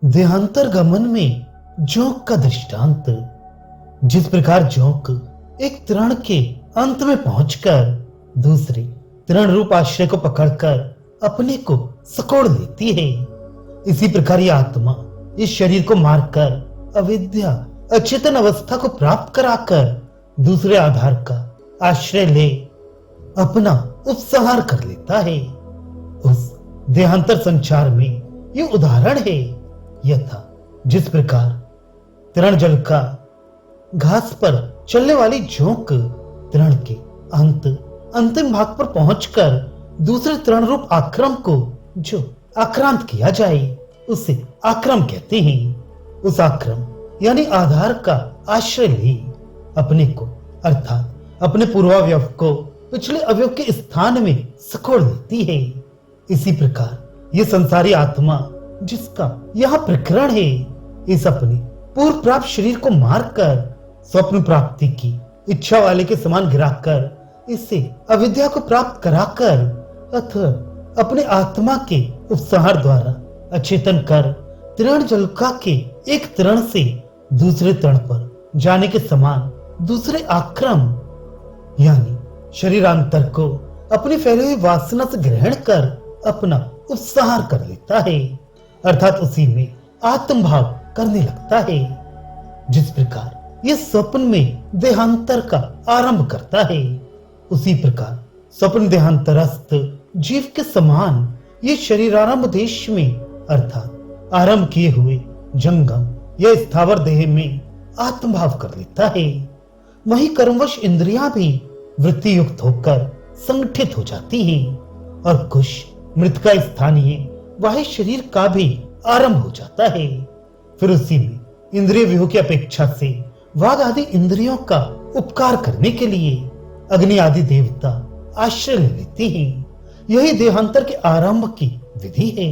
देहांतर गमन में जोंक का दृष्टांत। जिस प्रकार जोंक एक तृण के अंत में पहुंचकर दूसरे तृण रूप आश्रय को पकड़कर अपने को सकोड़ लेती है, इसी प्रकार यह आत्मा इस शरीर को मारकर अविद्या अचेतन अवस्था को प्राप्त कराकर दूसरे आधार का आश्रय ले अपना उपसंहार कर लेता है। उस देहांतर संचार में यह उदाहरण है, यथा जिस प्रकार तृण जल का घास पर चलने वाली जोंक तृण के अंतिम भाग पर पहुंचकर दूसरे तृण रूप आक्रम को जो आक्रांत किया जाए उसे आक्रम कहते हैं। उस आक्रम यानी आधार का आश्रय ले अपने को अर्थात अपने पूर्वावयव को पिछले अवयव के स्थान में सकोड़ लेती है। इसी प्रकार ये संसारी आत्मा जिसका यह प्रकरण है, इस अपने पूर्व प्राप्त शरीर को मारकर स्वप्न प्राप्ति की इच्छा वाले के समान गिराकर इसे अविद्या को प्राप्त कराकर अथवा अपने आत्मा के उपसंहार द्वारा अचेतन कर तृण जलका के एक तृण से दूसरे तृण पर जाने के समान दूसरे आक्रम यानी शरीरांतर को अपनी फैली हुई वासना से ग्रहण कर अपना उपसंहार कर लेता है, अर्थात उसी में आत्मभाव करने लगता है। जिस प्रकार यह स्वप्न में देहांतर का आरंभ करता है, उसी प्रकार स्वप्न देहांतरस्थ जीव के समान ये शरीरारंभ देश में अर्थात आरंभ किए हुए जंगम या स्थावर देह में आत्मभाव कर लेता है। वही कर्मवश इंद्रियां भी वृत्ति युक्त होकर संगठित हो जाती हैं और कुछ मृत का स्थानीय बाह्य शरीर का भी आरंभ हो जाता है। फिर उसी में इंद्रिय व्यूह की अपेक्षा से वाग आदि इंद्रियों का उपकार करने के लिए अग्नि आदि देवता आश्रय ले लेते हैं। यही देहांतर के आरंभ की विधि है।